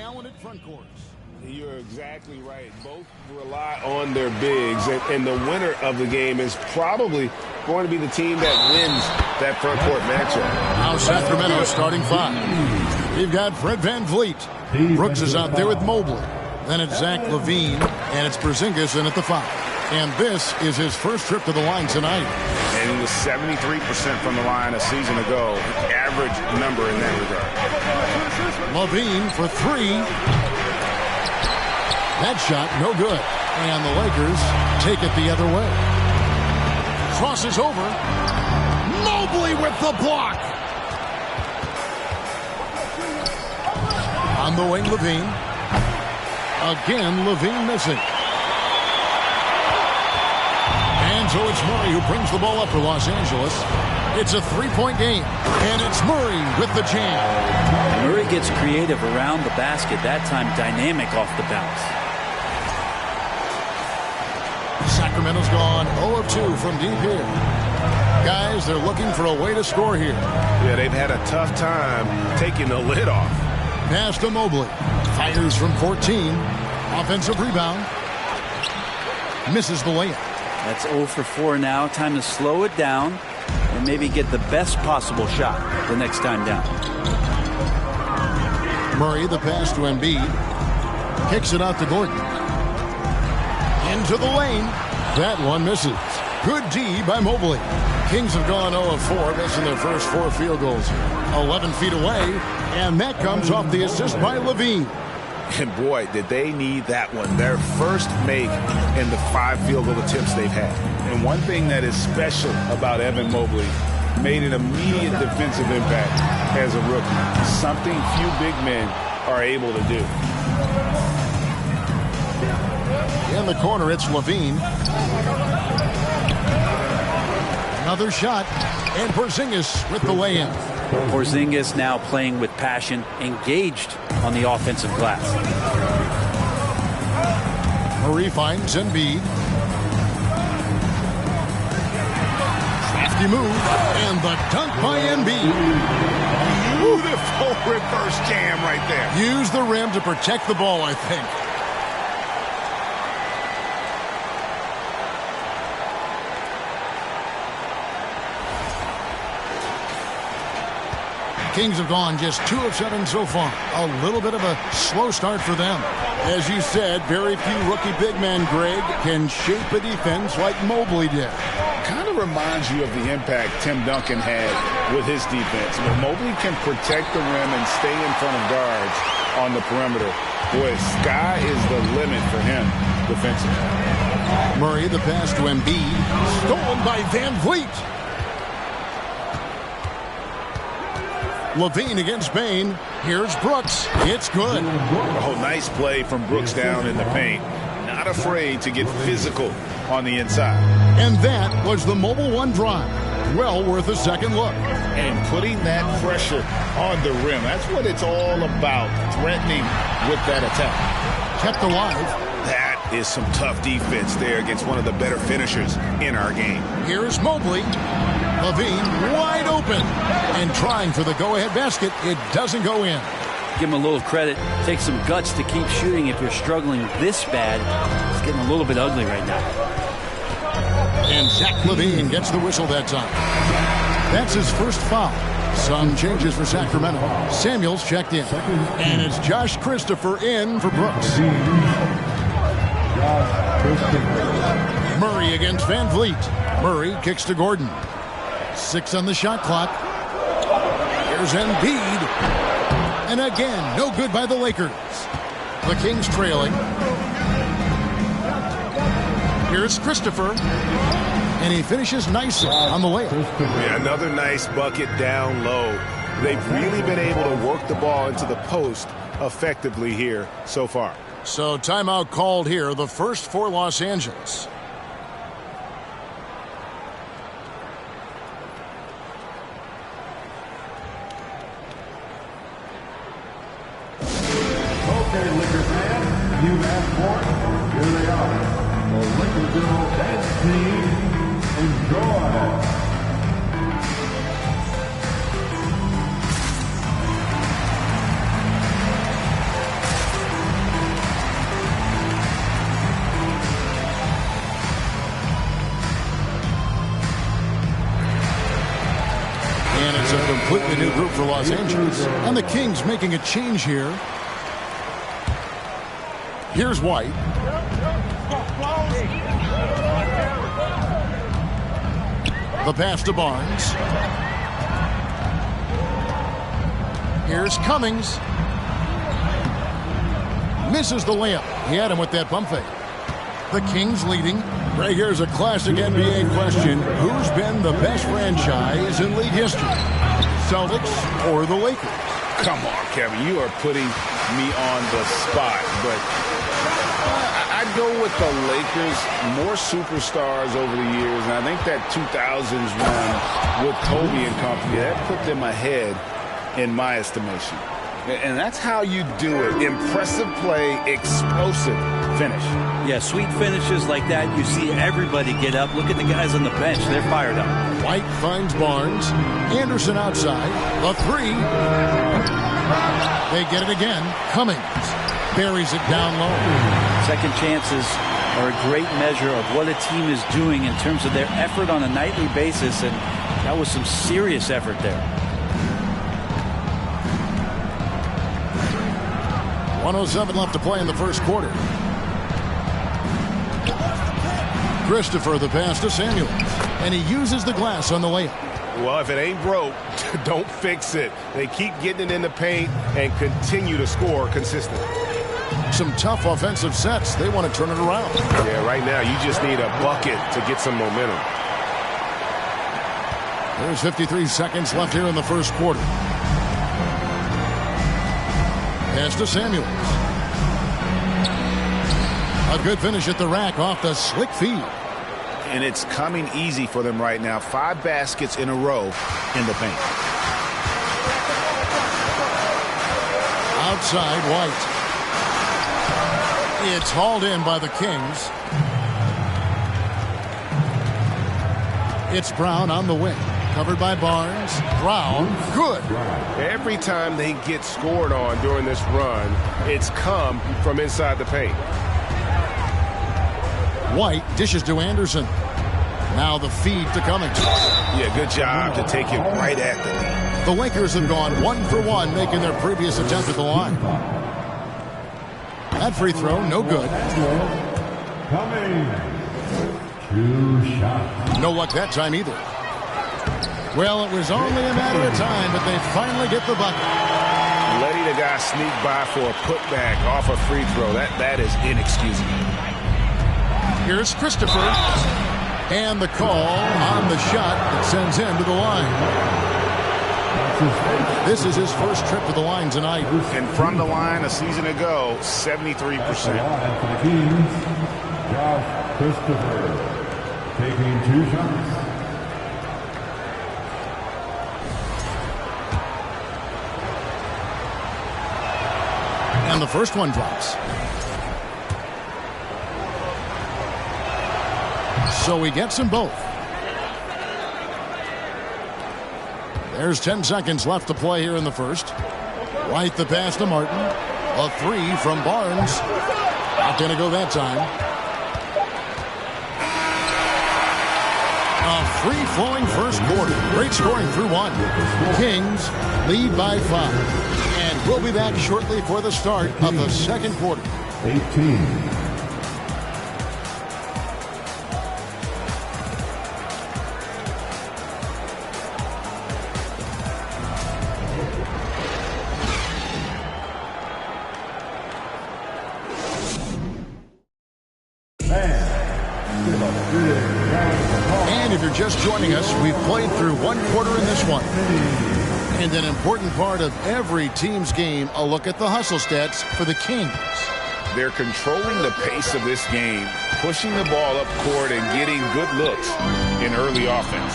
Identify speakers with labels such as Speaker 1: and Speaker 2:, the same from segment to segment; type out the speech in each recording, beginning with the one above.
Speaker 1: talented front courts.
Speaker 2: You're exactly right. Both rely on their bigs, and the winner of the game is probably going to be the team that wins that front court matchup.
Speaker 1: Now Sacramento starting five. You've got Fred VanVleet. Brooks is out there with Mobley. Then it's Zach LaVine, and it's Porzingis in at the five. And this is his first trip to the line tonight.
Speaker 2: And he was 73% from the line a season ago. Average number in that regard.
Speaker 1: LaVine for three. That shot, no good. And the Lakers take it the other way. Crosses over. Mobley with the block. On the wing, LaVine. Again, LaVine missing. And so it's Murray who brings the ball up for Los Angeles. It's a three-point game. And it's Murray with the jam.
Speaker 3: Murray gets creative around the basket. That time dynamic off the bounce.
Speaker 1: Sacramento's gone 0 of 2 from deep here. Guys, they're looking for a way to score here.
Speaker 2: Yeah, they've had a tough time taking the lid off.
Speaker 1: Pass to Mobley. Fires from 14. Offensive rebound. Misses the layup.
Speaker 3: That's 0 for 4 now. Time to slow it down and maybe get the best possible shot the next time down.
Speaker 1: Murray, the pass to Embiid. Kicks it out to Gordon. Into the lane. That one misses. Good D by Mobley. Kings have gone 0 of 4, missing their first 4 field goals. 11 feet away, and that comes off the assist by LaVine.
Speaker 2: And boy, did they need that one. Their first make in the 5 field goal attempts they've had. And one thing that is special about Evan Mobley, made an immediate defensive impact as a rookie. Something few big men are able to do.
Speaker 1: In the corner, it's LaVine. Another shot, and Porzingis with the lay-in.
Speaker 3: Porzingis now playing with passion, engaged on the offensive glass.
Speaker 1: Murray finds Embiid. Crafty move, and the dunk by Embiid.
Speaker 2: Beautiful reverse jam right there.
Speaker 1: Use the rim to protect the ball, I think. Kings have gone just 2 of 7 so far. A little bit of a slow start for them. As you said, very few rookie big men, Greg, can shape a defense like Mobley did.
Speaker 2: Kind of reminds you of the impact Tim Duncan had with his defense. But Mobley can protect the rim and stay in front of guards on the perimeter. Boy, sky is the limit for him defensively.
Speaker 1: Murray, the pass to Embiid. Stolen by VanVleet. LaVine against Bain. Here's Brooks. It's good.
Speaker 2: Oh, nice play from Brooks down in the paint. Not afraid to get physical on the inside.
Speaker 1: And that was the Mobile One drive. Well worth a second look.
Speaker 2: And putting that pressure on the rim. That's what it's all about. Threatening with that attack.
Speaker 1: Kept alive.
Speaker 2: That is some tough defense there against one of the better finishers in our game.
Speaker 1: Here's Mobley. LaVine wide open and trying for the go-ahead basket. It doesn't go in.
Speaker 3: Give him a little credit. Take some guts to keep shooting if you're struggling this bad. It's getting a little bit ugly right now.
Speaker 1: And Zach LaVine gets the whistle that time. That's his first foul. Some changes for Sacramento. Samuels checked in. And it's Josh Christopher in for Brooks. Murray against VanVleet. Murray kicks to Gordon. 6 on the shot clock. Here's Embiid. And again, no good by the Lakers. The Kings trailing. Here's Christopher. And he finishes nicely on the layup.
Speaker 2: Yeah, another nice bucket down low. They've really been able to work the ball into the post effectively here so far.
Speaker 1: So timeout called here, the first for Los Angeles.
Speaker 4: Okay, Lakers fans, you've asked for it. Here they are. The Lakers dance team. Enjoy.
Speaker 1: completely new group for Los Angeles. And the Kings making a change here. Here's White. The pass to Barnes. Here's Cummings. Misses the layup. He had him with that pump fake. The Kings leading. Right, here's a classic NBA question. Who's been the best franchise in league history? Celtics or the Lakers?
Speaker 2: Come on, Kevin. You are putting me on the spot. But I'd go with the Lakers. More superstars over the years. And I think that 2000s run with Kobe and company, that put them ahead in my estimation. And that's how you do it. Impressive play, explosive finish.
Speaker 3: Yeah, sweet finishes like that. You see everybody get up. Look at the guys on the bench. They're fired up.
Speaker 1: White finds Barnes. Anderson outside. The three. They get it again. Cummings buries it down low.
Speaker 3: Second chances are a great measure of what a team is doing in terms of their effort on a nightly basis. And that was some serious effort there.
Speaker 1: 1:07 left to play in the first quarter. Christopher, the pass to Samuels. And he uses the glass on the layup.
Speaker 5: Well, if it ain't broke, don't fix it. They keep getting it in the paint and continue to score consistently.
Speaker 1: Some tough offensive sets. They want to turn it around.
Speaker 5: Yeah, right now you just need a bucket to get some momentum.
Speaker 1: There's 53 seconds left here in the first quarter. Pass to Samuels. A good finish at the rack off the slick feed.
Speaker 2: And it's coming easy for them right now. 5 baskets in a row in the paint.
Speaker 1: Outside, White. It's hauled in by the Kings. It's Brown on the wing. Covered by Barnes. Brown, good.
Speaker 5: Every time they get scored on during this run, it's come from inside the paint.
Speaker 1: White dishes to Anderson. Now the feed to Cummings.
Speaker 5: Yeah, good job to take it right at the lead.
Speaker 1: The Lakers have gone 1 for 1, making their previous attempt at the line. That free throw, no good.
Speaker 4: Cummings. 2 shots.
Speaker 1: No luck that time either. Well, it was only a matter of time, but they finally get the bucket.
Speaker 5: Letting a guy sneak by for a putback off a free throw, that is inexcusable.
Speaker 1: Here's Christopher. And the call on the shot that sends him to the line. This is his first trip to the line tonight.
Speaker 2: And from the line a season ago, 73%.
Speaker 4: For the Kings, Josh Christopher taking 2 shots.
Speaker 1: And the first one drops. So he gets them both. There's 10 seconds left to play here in the first. White the pass to Martin. A 3 from Barnes. Not going to go that time. A free-flowing first quarter. Great scoring through 1. Kings lead by 5. And we'll be back shortly for the start of the second quarter.
Speaker 4: 18.
Speaker 1: And if you're just joining us, we've played through 1 quarter in this one. And an important part of every team's game, a look at the hustle stats for the Kings.
Speaker 2: They're controlling the pace of this game, pushing the ball up court and getting good looks in early offense.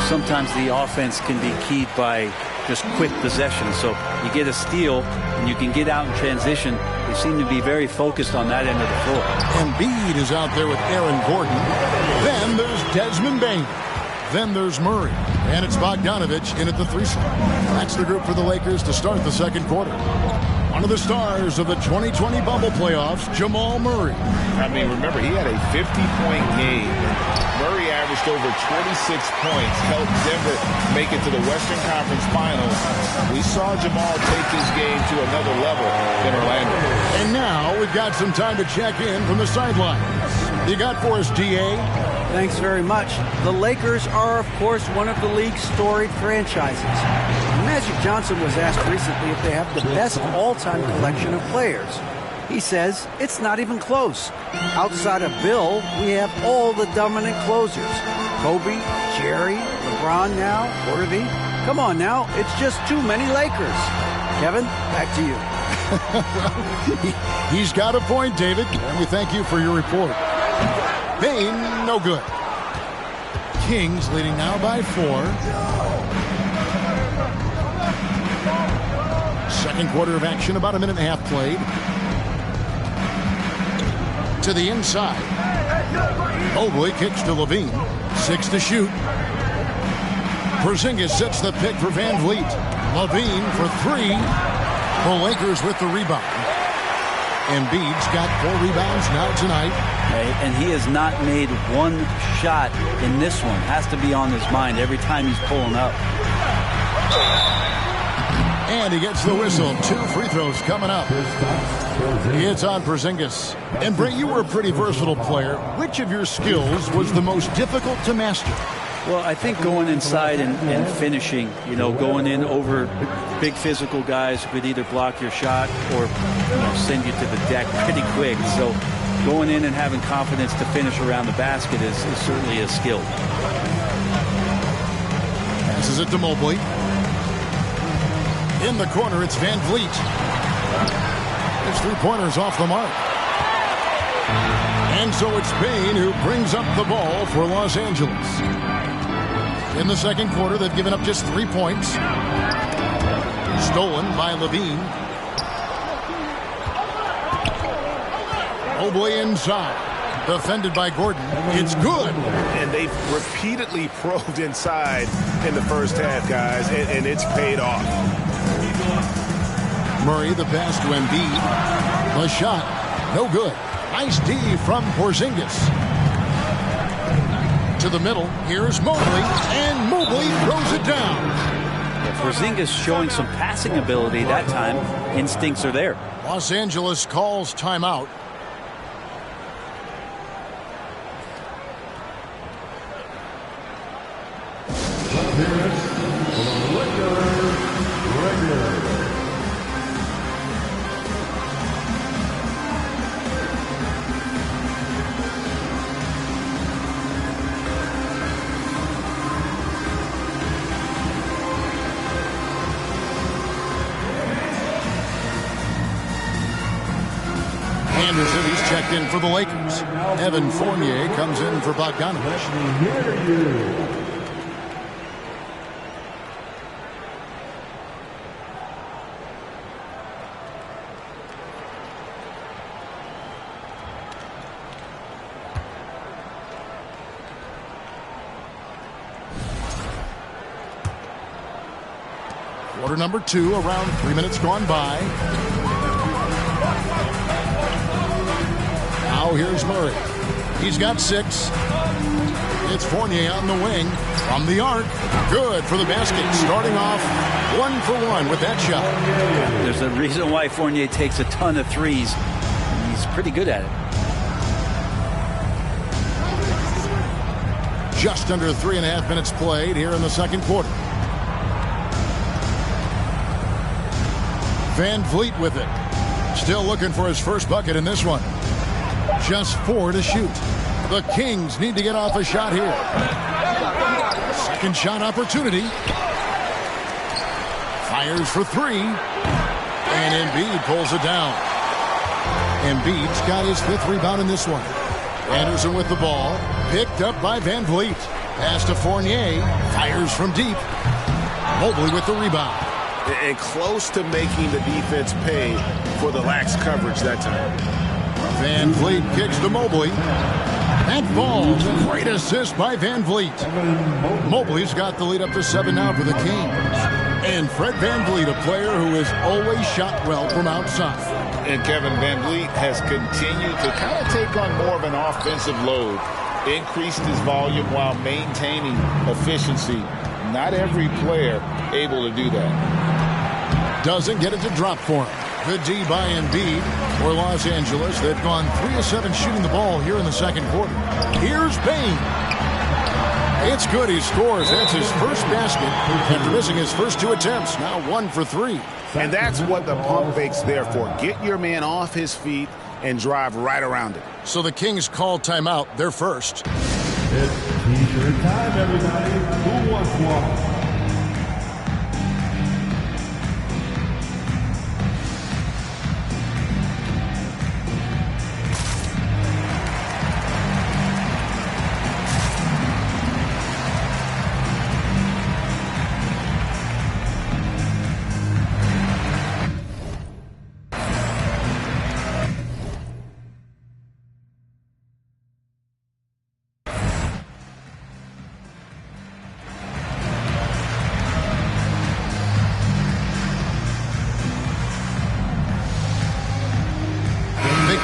Speaker 3: Sometimes the offense can be keyed by just quick possession. So you get a steal and you can get out in transition. They seem to be very focused on that end of the floor.
Speaker 1: Embiid is out there with Aaron Gordon. Then there's Desmond Bain. Then there's Murray. And it's Bogdanovich in at the 3 slot. That's the group for the Lakers to start the second quarter. One of the stars of the 2020 bubble playoffs, Jamal Murray.
Speaker 2: I mean, remember, he had a 50-point game. Murray averaged over 26 points, helped Denver make it to the Western Conference Finals. We saw Jamal take his game to another level in Orlando.
Speaker 1: And now we've got some time to check in from the sidelines. You got for us, DA?
Speaker 6: Thanks very much. The Lakers are, of course, one of the league's storied franchises. Magic Johnson was asked recently if they have the best all-time collection of players. He says it's not even close. Outside of Bill, we have all the dominant closers. Kobe, Jerry, LeBron now, Worthy. Come on now, it's just too many Lakers. Kevin, back to you.
Speaker 1: He's got a point, David, and we thank you for your report. Bain, no good. Kings leading now by 4. Second quarter of action, about a minute and a half played. To the inside. Mobley kicks to Levine. 6 to shoot. Porzingis sets the pick for Van Vliet. Levine for 3. The Lakers with the rebound. Embiid's got 4 rebounds now tonight.
Speaker 3: And he has not made one shot in this one. Has to be on his mind every time he's pulling up.
Speaker 1: And he gets the whistle. 2 free throws coming up. It's on Porzingis. And Brett, you were a pretty versatile player. Which of your skills was the most difficult to master?
Speaker 3: Well, I think going inside and finishing, going in over big physical guys who could either block your shot or send you to the deck pretty quick. So going in and having confidence to finish around the basket is certainly a skill.
Speaker 1: Passes it to Mobley. In the corner, it's Van Vliet. His 3-pointers off the mark. And so it's Bain who brings up the ball for Los Angeles. In the second quarter, they've given up just 3 points. Stolen by Levine. Mobley inside. Defended by Gordon. It's good.
Speaker 5: And they've repeatedly probed inside in the first half, guys, and it's paid off.
Speaker 1: Murray, the pass to Embiid. The shot, no good. Nice D from Porzingis. To the middle, here's Mobley, and Mobley throws it down.
Speaker 3: Porzingis showing some passing ability that time. Instincts are there.
Speaker 1: Los Angeles calls timeout. Anderson, he's checked in for the Lakers. Evan Fournier comes in for Bogdanovich. Quarter number 2, around 3 minutes gone by. Now here's Murray. He's got 6. It's Fournier on the wing. From the arc. Good for the basket. Starting off 1 for 1 with that shot.
Speaker 3: There's a reason why Fournier takes a ton of threes. He's pretty good at it.
Speaker 1: Just under 3.5 minutes played here in the second quarter. Van Vliet with it. Still looking for his first bucket in this one. Just 4 to shoot. The Kings need to get off a shot here. Second shot opportunity. Fires for 3. And Embiid pulls it down. Embiid's got his 5th rebound in this one. Anderson with the ball. Picked up by Van Vliet. Pass to Fournier. Fires from deep. Mobley with the rebound.
Speaker 5: And close to making the defense pay for the lax coverage that time.
Speaker 1: Van Vliet kicks to Mobley. That falls. Great assist by Van Vliet. Mobley's got the lead up to 7 now for the Kings. And Fred VanVleet, a player who has always shot well from outside.
Speaker 2: And Kevin VanVleet has continued to kind of take on more of an offensive load, increased his volume while maintaining efficiency. Not every player able to do that.
Speaker 1: Doesn't get it to drop for him. Good D by Embiid for Los Angeles. They've gone 3 of 7 shooting the ball here in the second quarter. Here's Payne. It's good. He scores. That's his first basket after missing his first 2 attempts. Now 1 for 3.
Speaker 2: And that's what the pump fake's there for. Get your man off his feet and drive right around it.
Speaker 1: So the Kings call timeout. They're first.
Speaker 4: It's T-shirt time, everybody. Who wants one?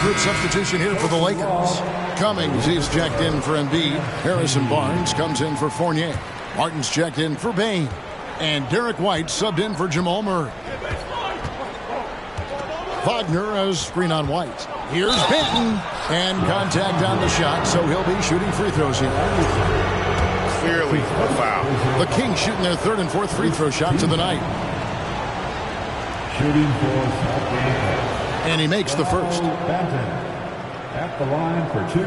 Speaker 1: Good substitution here for the Lakers. Cummings is checked in for Embiid. Harrison Barnes comes in for Fournier. Martin's checked in for Bain. And Derek White subbed in for Jamal Murray. Wagner has screen on White. Here's Benton. And contact on the shot, so he'll be shooting free throws here.
Speaker 2: Clearly a foul.
Speaker 1: The Kings shooting their 3rd and 4th free throw shots of the night.
Speaker 4: Shooting for Sahadrozay.
Speaker 1: And he makes the first.
Speaker 4: Benton at the line for 2.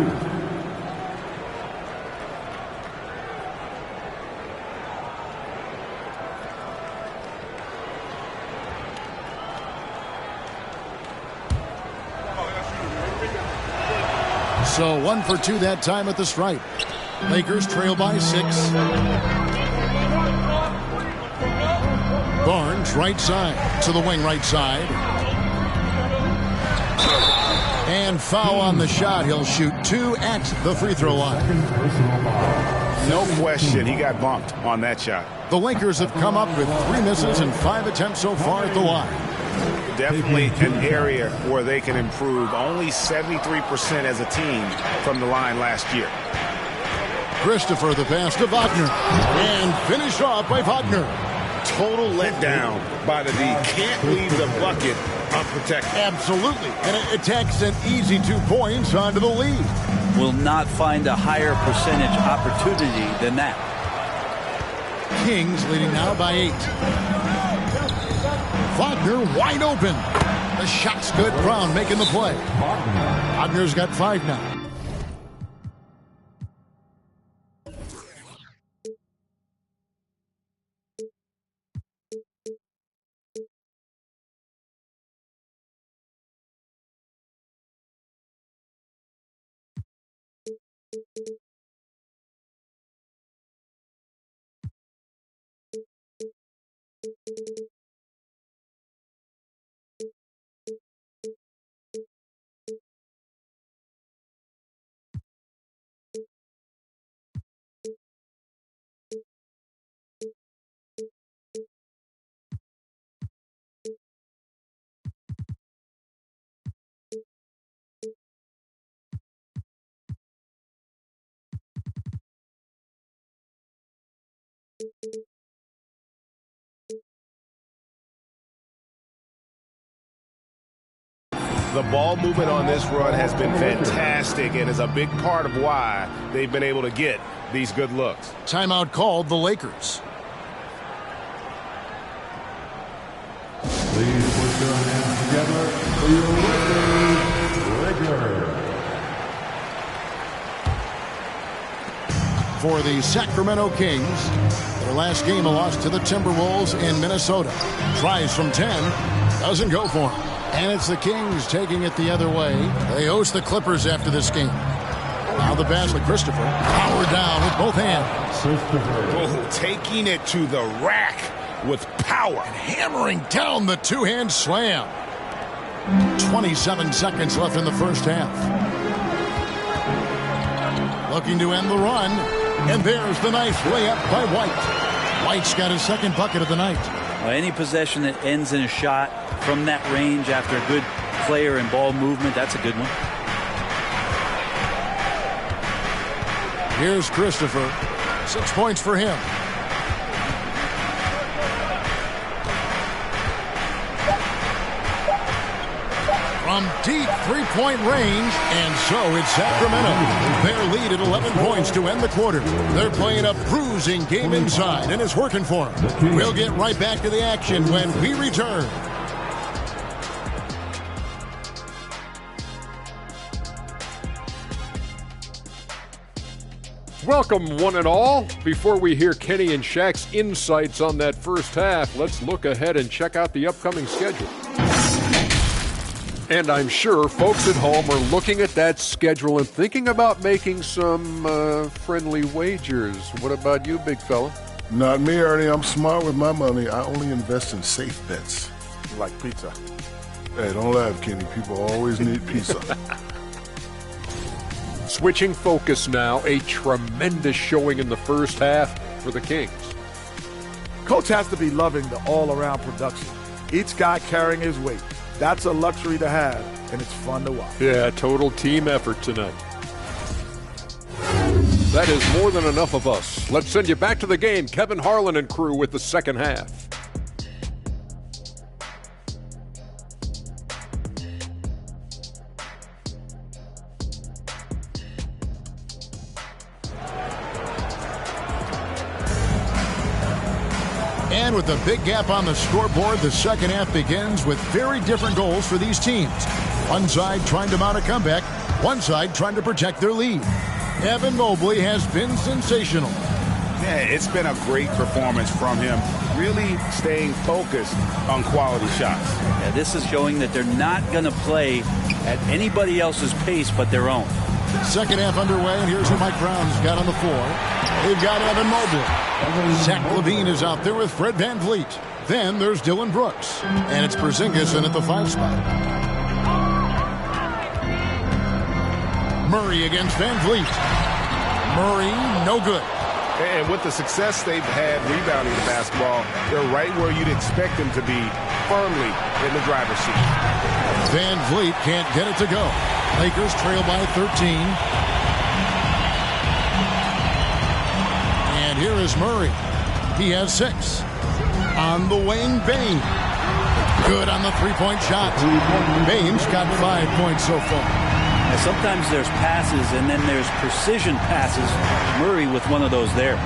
Speaker 1: So 1 for 2 that time at the stripe. Lakers trail by 6. Barnes right side to the wing right side. And foul on the shot. He'll shoot 2 at the free throw line.
Speaker 2: No question, he got bumped on that shot.
Speaker 1: The Lakers have come up with 3 misses and 5 attempts so far at the line.
Speaker 2: Definitely an area where they can improve. Only 73% as a team from the line last year.
Speaker 1: Christopher the pass to Wagner. And finished off by Wagner.
Speaker 2: Total letdown by the D. Can't leave the bucket unprotected.
Speaker 1: Absolutely. And it takes an easy 2 points onto the lead.
Speaker 3: Will not find a higher percentage opportunity than that.
Speaker 1: Kings leading now by 8. Wagner wide open. The shot's good. Brown making the play. Wagner's got 5 now.
Speaker 5: The ball movement on this run has been fantastic and is a big part of why they've been able to get these good looks.
Speaker 1: Timeout called the Lakers.
Speaker 4: Please put your hands together for your Lakers.
Speaker 1: For the Sacramento Kings, their last game a loss to the Timberwolves in Minnesota. Tries from 10, doesn't go for him. And it's the Kings taking it the other way. They host the Clippers after this game. Now the pass to Christopher. Powered down with both hands.
Speaker 2: Oh, taking it to the rack with power.
Speaker 1: And hammering down the 2-hand slam. 27 seconds left in the first half. Looking to end the run. And there's the nice layup by White. White's got his second bucket of the night.
Speaker 3: Well, any possession that ends in a shot from that range after a good player and ball movement, that's a good one.
Speaker 1: Here's Christopher. 6 points for him. From deep three-point range, and so it's Sacramento. Their lead at 11 points to end the quarter. They're playing a bruising game inside, and it's working for them. We'll get right back to the action when we return.
Speaker 7: Welcome, one and all. Before we hear Kenny and Shaq's insights on that first half, let's look ahead and check out the upcoming schedule. And I'm sure folks at home are looking at that schedule and thinking about making some friendly wagers. What about you, big fella?
Speaker 8: Not me, Ernie. I'm smart with my money. I only invest in safe bets.
Speaker 5: Like pizza.
Speaker 8: Hey, don't laugh, Kenny. People always need pizza.
Speaker 7: Switching focus now, a tremendous showing in the first half for the Kings.
Speaker 9: Coach has to be loving the all-around production. Each guy carrying his weight. That's a luxury to have, and it's fun to watch.
Speaker 7: Yeah, total team effort tonight. That is more than enough of us. Let's send you back to the game. Kevin Harlan and crew with the second half.
Speaker 1: And with a big gap on the scoreboard, the second half begins with very different goals for these teams. One side trying to mount a comeback, one side trying to protect their lead. Evan Mobley has been sensational.
Speaker 2: Yeah, it's been a great performance from him, really staying focused on quality shots.
Speaker 3: Yeah, this is showing that they're not going to play at anybody else's pace but their own.
Speaker 1: Second half underway, and here's who Mike Brown's got on the floor. They've got Evan Mobley. Zach LaVine is out there with Fred VanVleet. Then there's Dylan Brooks. And it's Porzingis in at the 5 spot. Murray against VanVleet. Murray, no good.
Speaker 5: And with the success they've had rebounding the basketball, they're right where you'd expect them to be, firmly in the driver's seat.
Speaker 1: VanVleet can't get it to go. Lakers trail by 13. And here is Murray. He has 6. On the wing, Bane. Good on the three-point shot. Bane's got 5 points so far.
Speaker 3: Now, sometimes there's passes and then there's precision passes. Murray with one of those there.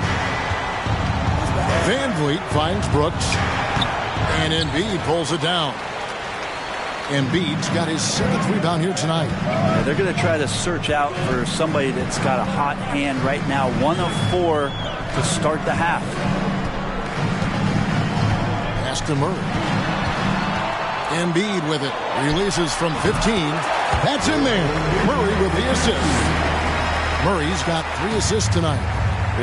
Speaker 1: VanVleet finds Brooks. And Embiid pulls it down. Embiid's got his 7th rebound here tonight.
Speaker 3: Yeah, they're going to try to search out for somebody that's got a hot hand right now. 1 of 4 to start the half.
Speaker 1: Pass to Murray. Embiid with it. Releases from 15. That's in there. Murray with the assist. Murray's got 3 assists tonight.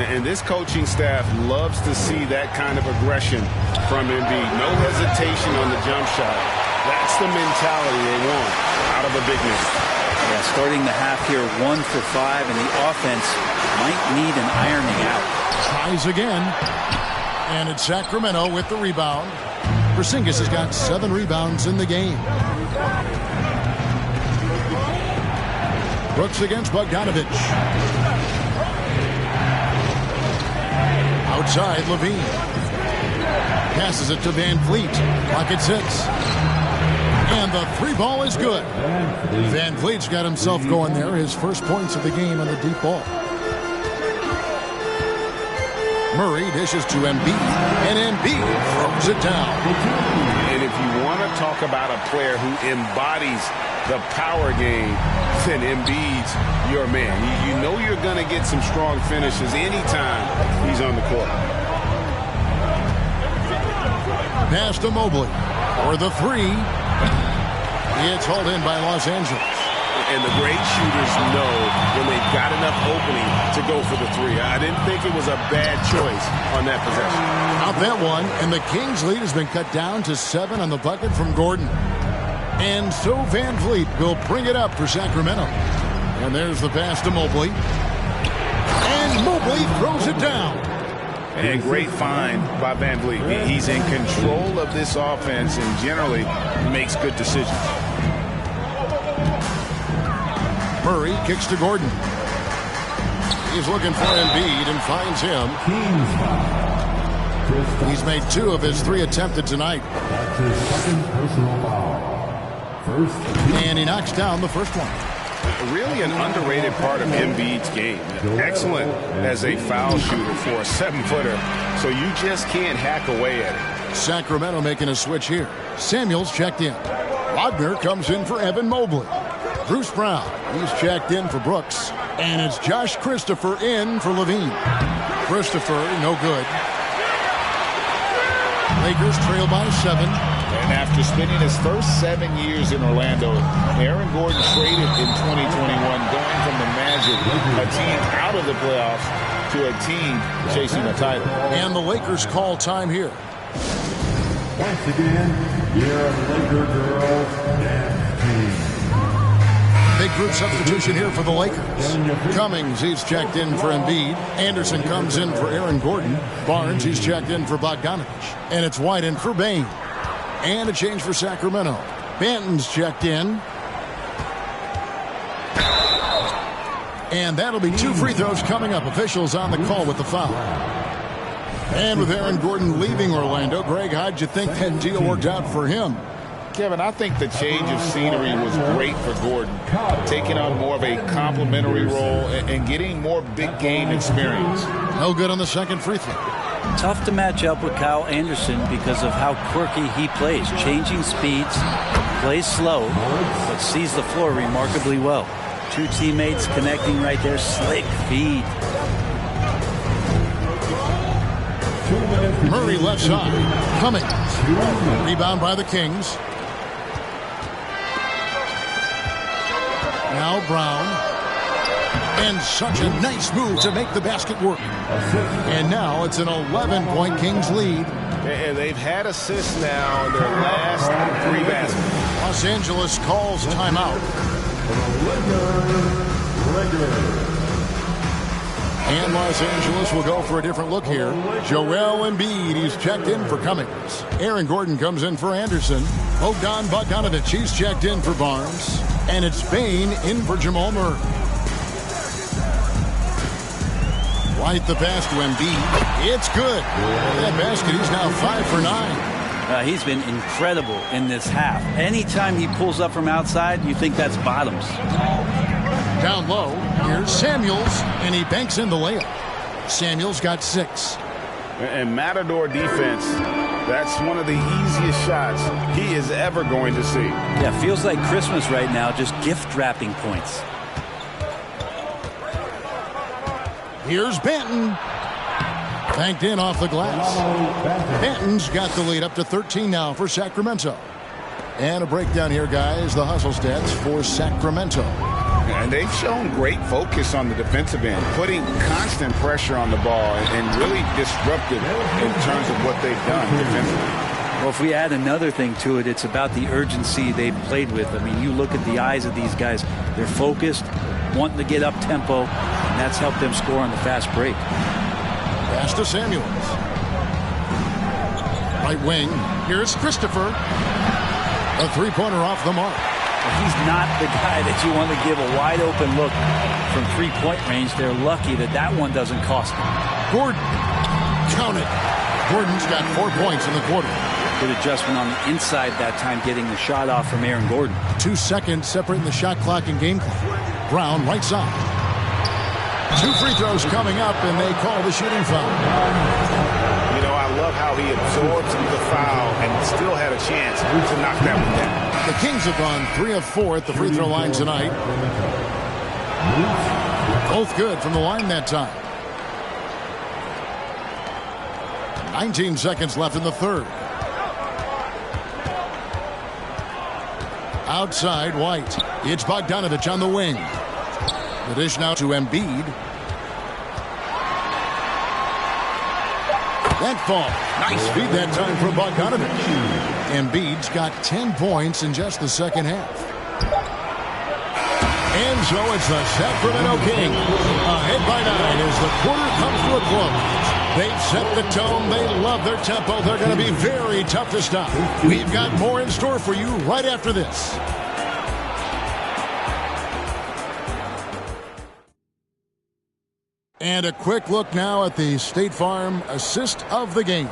Speaker 5: And this coaching staff loves to see that kind of aggression from Embiid. No hesitation on the jump shot. That's the mentality they want out of a big man.
Speaker 3: Yeah, starting the half here 1 for 5, and the offense might need an ironing out.
Speaker 1: Tries again. And it's Sacramento with the rebound. Porzingis has got 7 rebounds in the game. Brooks against Bogdanovich. Outside, LaVine. Passes it to VanVleet. Clock at 6. And the 3 ball is good. VanVleet's got himself going there. His first points of the game on the deep ball. Murray dishes to Embiid. And Embiid throws it down.
Speaker 5: And if you want to talk about a player who embodies the power game, then Embiid's your man. You know you're going to get some strong finishes anytime he's on the court.
Speaker 1: Pass to Mobley for the 3. It's hauled in by Los Angeles.
Speaker 5: And the great shooters know when they've got enough opening to go for the 3. I didn't think it was a bad choice on that possession.
Speaker 1: Out that one, and the Kings' lead has been cut down to 7 on the bucket from Gordon. And so VanVleet will bring it up for Sacramento. And there's the pass to Mobley. And Mobley throws it down.
Speaker 2: And great find by Van Vliet. He's in control of this offense and generally makes good decisions.
Speaker 1: Murray kicks to Gordon. He's looking for Embiid and finds him. He's made 2 of his 3 attempted tonight.
Speaker 4: That's his second personal foul.
Speaker 1: And he knocks down the first one.
Speaker 2: Really an underrated part of Embiid's game. Excellent as a foul shooter for a 7-footer, so you just can't hack away at it.
Speaker 1: Sacramento making a switch here. Samuels checked in. Wagner comes in for Evan Mobley. Bruce Brown, he's checked in for Brooks. And it's Josh Christopher in for Levine. Christopher, no good. Lakers trail by 7.
Speaker 2: And after spending his first 7 years in Orlando, Aaron Gordon traded in 2021, going from the Magic, a team out of the playoffs, to a team chasing a title.
Speaker 1: And the Lakers call time here.
Speaker 4: Once again, your Laker girls dance team.
Speaker 1: Big group substitution here for the Lakers. Cummings, he's checked in for Embiid. Anderson comes in for Aaron Gordon. Barnes, he's checked in for Bogdanovich. And it's White in for Bane. And a change for Sacramento. Banton's checked in. And that'll be 2 free throws coming up. Officials on the call with the foul. And with Aaron Gordon leaving Orlando, Greg, how'd you think that deal worked out for him?
Speaker 2: Kevin, I think the change of scenery was great for Gordon, taking on more of a complimentary role and getting more big game experience.
Speaker 1: No good on the second free throw.
Speaker 3: Tough to match up with Kyle Anderson because of how quirky he plays. Changing speeds, plays slow, but sees the floor remarkably well. 2 teammates connecting right there. Slick feed.
Speaker 1: Murray left side. Cummings. Rebound by the Kings. Now Brown. And such a nice move to make the basket work. And now it's an 11-point Kings lead.
Speaker 2: And they've had assists now in their last 3 baskets.
Speaker 1: Los Angeles calls timeout. And Los Angeles will go for a different look here. Joel Embiid, he's checked in for Cummings. Aaron Gordon comes in for Anderson. Bogdanovich, he's checked in for Barnes. And it's Bane in for Jamal Murray. White the pass to Embiid. It's good. That basket, he's now 5 for 9.
Speaker 3: He's been incredible in this half. Anytime he pulls up from outside, you think that's bottoms.
Speaker 1: Down low, here's Samuels, and he banks in the layup. Samuels got 6.
Speaker 2: And Matador defense, that's one of the easiest shots he is ever going to see.
Speaker 3: Yeah, feels like Christmas right now, just gift wrapping points.
Speaker 1: Here's Banton. Banked in off the glass. Banton's got the lead up to 13 now for Sacramento. And a breakdown here, guys. The hustle stats for Sacramento.
Speaker 2: And they've shown great focus on the defensive end, putting constant pressure on the ball and really disruptive in terms of what they've done defensively.
Speaker 3: Well, if we add another thing to it, it's about the urgency they've played with. I mean, you look at the eyes of these guys. They're focused, wanting to get up tempo, and that's helped them score on the fast break.
Speaker 1: Pass to Samuels. Right wing. Here's Christopher. A 3-pointer off the mark.
Speaker 3: He's not the guy that you want to give a wide open look from 3-point range. They're lucky that that one doesn't cost them.
Speaker 1: Gordon. Count it. Gordon's got 4 points in the quarter.
Speaker 3: Good adjustment on the inside that time, getting the shot off from Aaron Gordon.
Speaker 1: 2 seconds separating the shot clock and game clock. Brown right side. 2 free throws coming up, and they call the shooting foul.
Speaker 2: You know, I love how he absorbs the foul and still had a chance to knock that one down.
Speaker 1: The Kings have gone 3 of 4 at the free throw line tonight. Both good from the line that time. 19 seconds left in the third. Outside, White. It's Bogdanovich on the wing. The dish now to Embiid. That fall. Nice feed that time from Bogdanovich. Embiid's got 10 points in just the second half. And so it's the Sacramento Kings ahead by 9 as the quarter comes to a close. They've set the tone. They love their tempo. They're going to be very tough to stop. We've got more in store for you right after this. And a quick look now at the State Farm assist of the game.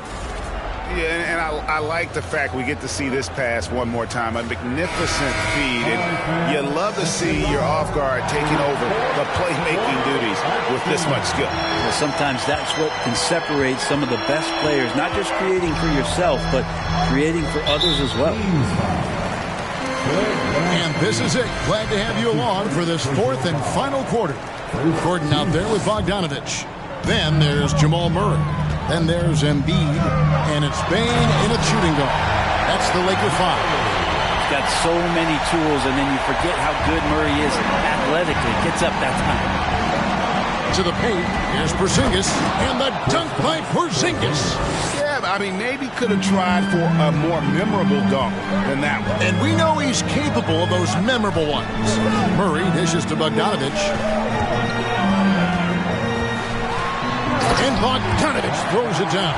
Speaker 2: Yeah, and I like the fact we get to see this pass one more time. A magnificent feed. And you love to see your off guard taking over the playmaking duties with this much skill.
Speaker 3: Well, sometimes that's what can separate some of the best players, not just creating for yourself, but creating for others as well.
Speaker 1: And this is it. Glad to have you along for this fourth and final quarter. Gordon out there with Bogdanovich. Then there's Jamal Murray. Then there's Embiid, and it's Bane in a shooting guard. That's the Laker 5.
Speaker 3: He's got so many tools, and then you forget how good Murray is athletically. Gets up that time.
Speaker 1: To the paint, here's Porzingis, and the dunk by Porzingis.
Speaker 2: Yeah, I mean, maybe could have tried for a more memorable dunk than that one.
Speaker 1: And we know he's capable of those memorable ones. Murray dishes to Bogdanovich. And Bogdanovich throws it down.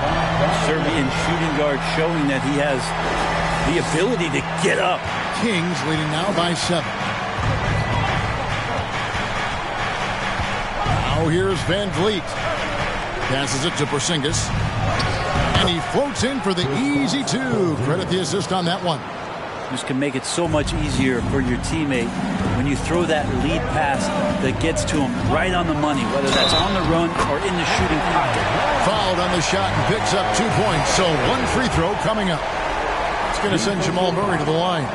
Speaker 3: Serbian shooting guard showing that he has the ability to get up.
Speaker 1: Kings leading now by 7. Now here's Van Vliet. Passes it to Porzingis. And he floats in for the easy 2. Credit the assist on that one.
Speaker 3: This can make it so much easier for your teammate when you throw that lead pass that gets to him right on the money, whether that's on the run or in the shooting pocket.
Speaker 1: Fouled on the shot and picks up 2 points, so 1 free throw coming up. It's going to send Jamal Murray to the line.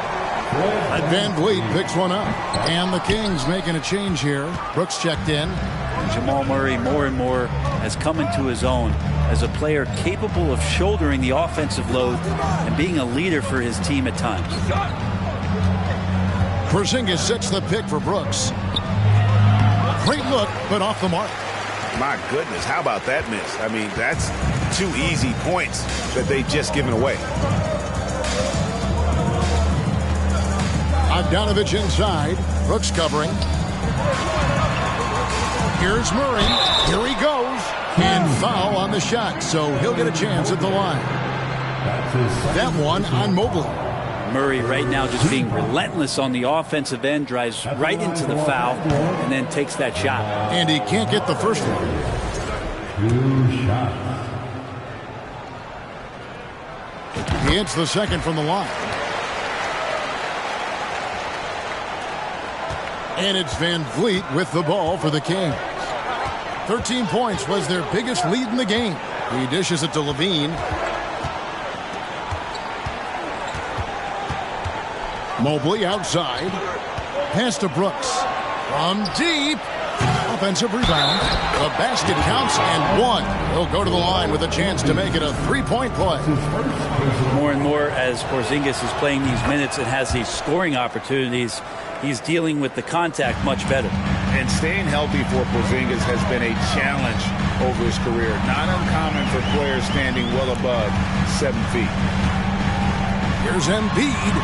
Speaker 1: Van Vliet picks one up. And the Kings making a change here. Brooks checked in.
Speaker 3: And Jamal Murray more and more has come into his own as a player capable of shouldering the offensive load and being a leader for his team at times.
Speaker 1: Porzingis sets the pick for Brooks. Great look, but off the mark.
Speaker 2: My goodness, how about that miss? I mean, that's 2 easy points that they've just given away.
Speaker 1: Bogdanovich inside. Brooks covering. Here's Murray. Here he goes. And foul on the shot, so he'll get a chance at the line. That one on Mobley.
Speaker 3: Murray right now just being relentless on the offensive end, drives right into the foul, and then takes that shot.
Speaker 1: And he can't get the first one.
Speaker 4: 2 shots.
Speaker 1: He hits the second from the line. And it's Van Vliet with the ball for the Kings. 13 points was their biggest lead in the game. He dishes it to Levine. Mobley outside. Pass to Brooks. From deep. Offensive rebound. The basket counts and 1. He'll go to the line with a chance to make it a 3-point play.
Speaker 3: More and more as Porzingis is playing these minutes and has these scoring opportunities, he's dealing with the contact much better.
Speaker 2: And staying healthy for Porzingis has been a challenge over his career. Not uncommon for players standing well above 7 feet.
Speaker 1: Here's Embiid.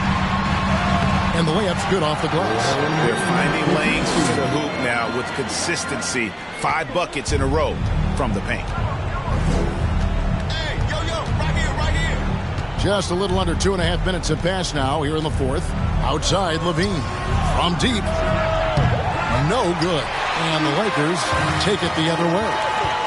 Speaker 1: And the layup's good off the glass.
Speaker 2: They're finding lanes to the hoop now with consistency. 5 buckets in a row from the paint.
Speaker 1: Hey, right here. Just a little under 2.5 minutes have passed now here in the fourth. Outside, Levine. From deep. No good. And the Lakers take it the other way.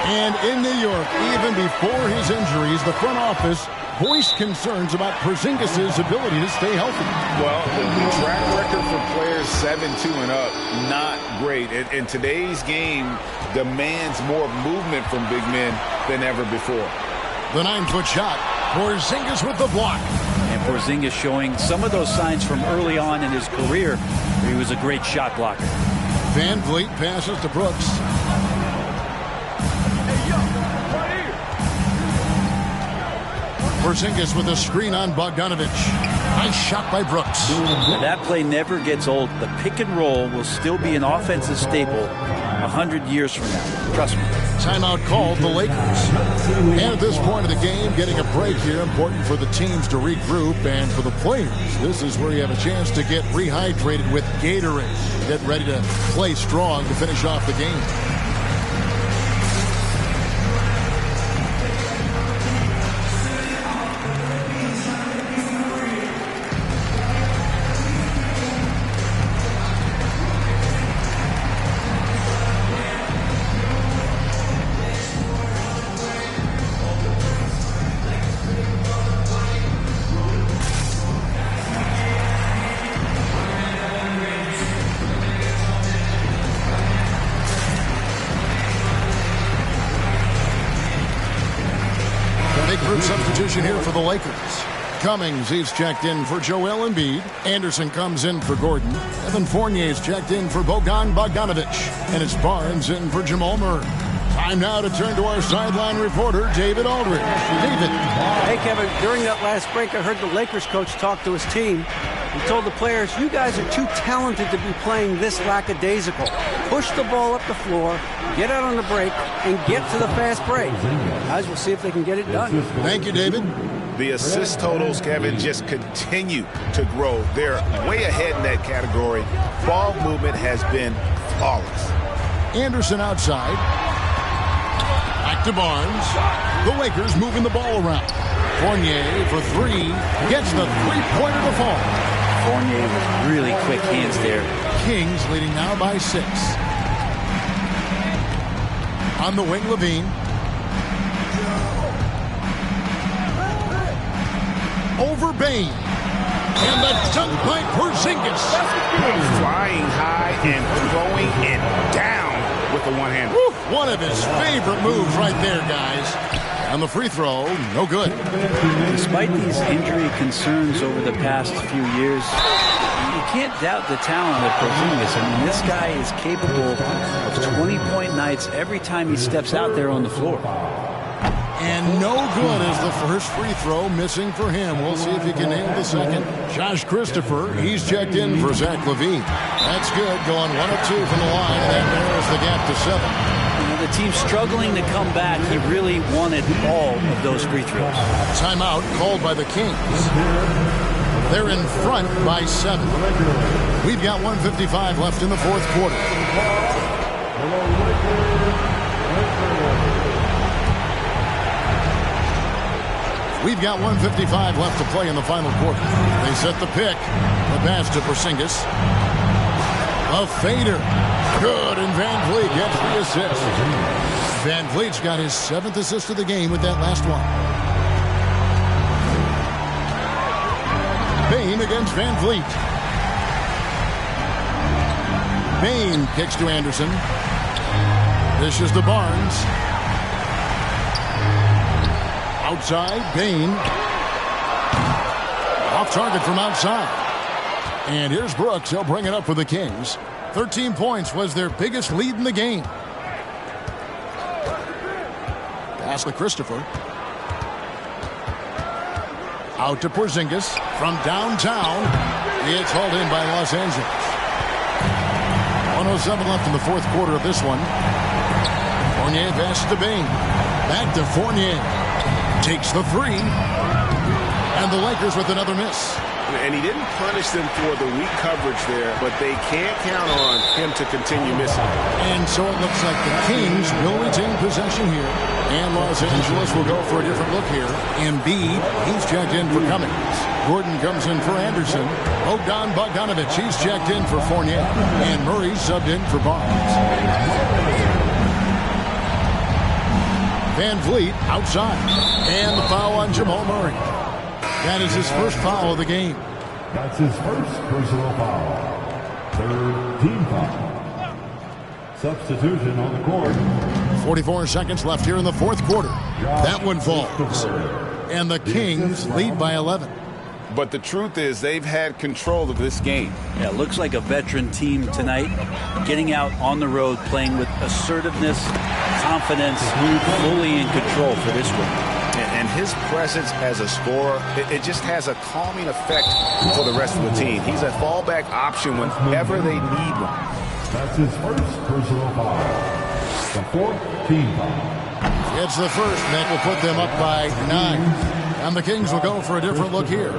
Speaker 1: And in New York, even before his injuries, the front office voiced concerns about Porzingis' ability to stay healthy.
Speaker 2: Well, the track record for players 7-2 and up, not great. And today's game demands more movement from big men than ever before.
Speaker 1: The 9-foot shot. Porzingis with the block.
Speaker 3: And Porzingis showing some of those signs from early on in his career. He was a great shot blocker.
Speaker 1: Van Vliet passes to Brooks. Porzingis with a screen on Bogdanovich. Nice shot by Brooks.
Speaker 3: That play never gets old. The pick and roll will still be an offensive staple 100 years from now. Trust me.
Speaker 1: Timeout called the Lakers. And at this point of the game, getting a break here, important for the teams to regroup, and for the players, this is where you have a chance to get rehydrated with Gatorade. Get ready to play strong to finish off the game. substitution here for the Lakers. Cummings, he's checked in for Joel Embiid. Anderson comes in for Gordon. Evan Fournier's checked in for Bogdan Bogdanovic. And it's Barnes in for Jamal Murray. Time now to turn to our sideline reporter, David Aldridge. David.
Speaker 6: Hey, Kevin, during that last break, I heard the Lakers coach talk to his team. He told the players, you guys are too talented to be playing this lackadaisical. Push the ball up the floor, get out on the break, and get to the fast break. Guys, we'll see if they can get it done.
Speaker 1: Thank you, David.
Speaker 5: The assist totals, Kevin, just continue to grow. They're way ahead in that category. Ball movement has been flawless.
Speaker 1: Anderson outside. Back to Barnes. The Lakers moving the ball around. Fournier for three. Gets the three-pointer to fall.
Speaker 3: Fournier with really quick hands there.
Speaker 1: Kings leading now by 6. On the wing, Levine. Over Bain. And the dunk by Porzingis.
Speaker 5: Flying high and throwing it down with the one-hander.
Speaker 1: One of his favorite moves right there, guys. And the free throw, no good.
Speaker 3: Despite these injury concerns over the past few years, you can't doubt the talent of Porzingis. I mean, this guy is capable of 20-point nights every time he steps out there on the floor.
Speaker 1: And no good is the first free throw missing for him. We'll see if he can nail the second. Josh Christopher, he's checked in for Zach LaVine. That's good, going 1 of 2 from the line, and that narrows the gap to 7.
Speaker 3: You know, the team struggling to come back. He really wanted all of those free throws.
Speaker 1: Timeout called by the Kings. They're in front by 7. We've got 1:55 left in the fourth quarter. We've got 1:55 left to play in the final quarter. They set the pick. The pass to Porzingis. A fader. Good, and Van Vliet gets the assist. Van Vliet's got his 7th assist of the game with that last one. Bain against Van Vliet. Bain kicks to Anderson. This is to Barnes. Outside, Bain. Off target from outside. And here's Brooks. He'll bring it up for the Kings. 13 points was their biggest lead in the game. Pass to Christopher. Out to Porzingis from downtown. It's hauled in by Los Angeles. 1:07 left in the fourth quarter of this one. Fournier passes to Bain. Back to Fournier. Takes the three. And the Lakers with another miss.
Speaker 5: And he didn't punish them for the weak coverage there, but they can't count on him to continue missing.
Speaker 1: And so it looks like the Kings will retain possession here. And Los Angeles will go for a different look here. Embiid, he's checked in for Cummings. Gordon comes in for Anderson. Bogdan Bogdanovic, he's checked in for Fournier. And Murray subbed in for Barnes. Van Vliet outside. And the foul on Jamal Murray. That is his first foul of the game.
Speaker 4: That's his first personal foul. Third team foul. Substitution on the court.
Speaker 1: 44 seconds left here in the fourth quarter. That one falls. And the Kings lead by 11.
Speaker 5: But the truth is they've had control of this game.
Speaker 3: Yeah, it looks like a veteran team tonight, getting out on the road, playing with assertiveness, confidence, fully in control for this one.
Speaker 5: And his presence as a scorer, it just has a calming effect for the rest of the team. He's a fallback option whenever they need one.
Speaker 4: That's his first personal foul. The fourth team foul.
Speaker 1: It's the first, and that will put them up by 9. And the Kings will go for a different look here.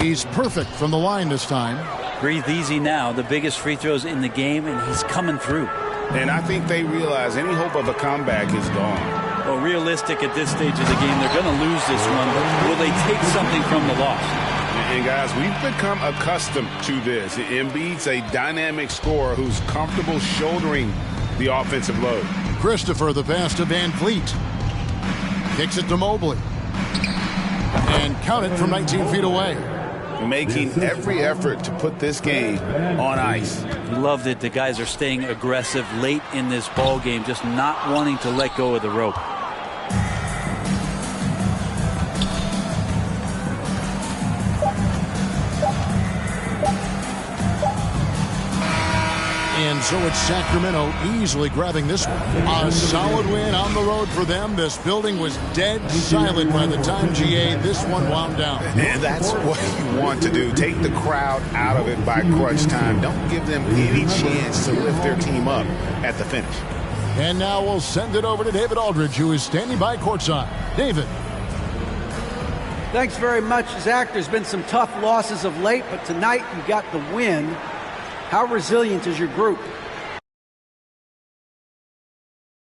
Speaker 1: He's perfect from the line this time.
Speaker 3: Breathe easy now. The biggest free throws in the game, and he's coming through.
Speaker 5: And I think they realize any hope of a comeback is gone.
Speaker 3: Well, realistic at this stage of the game, they're going to lose this one. Will they take something from the loss?
Speaker 5: And guys, we've become accustomed to this. Embiid's a dynamic scorer who's comfortable shouldering the offensive load.
Speaker 1: Christopher, the pass to Van Vliet. Kicks it to Mobley. And count it from 19 feet away.
Speaker 5: Making every effort to put this game on ice.
Speaker 3: You love that the guys are staying aggressive late in this ball game, just not wanting to let go of the rope.
Speaker 1: And so it's Sacramento easily grabbing this one. A solid win on the road for them. This building was dead silent by the time, GA, this one wound down.
Speaker 2: And that's what you want to do. Take the crowd out of it by crunch time. Don't give them any chance to lift their team up at the finish.
Speaker 1: And now we'll send it over to David Aldridge, who is standing by courtside. David.
Speaker 6: Thanks very much, Zach. There's been some tough losses of late, but tonight you got the win. How resilient is your group?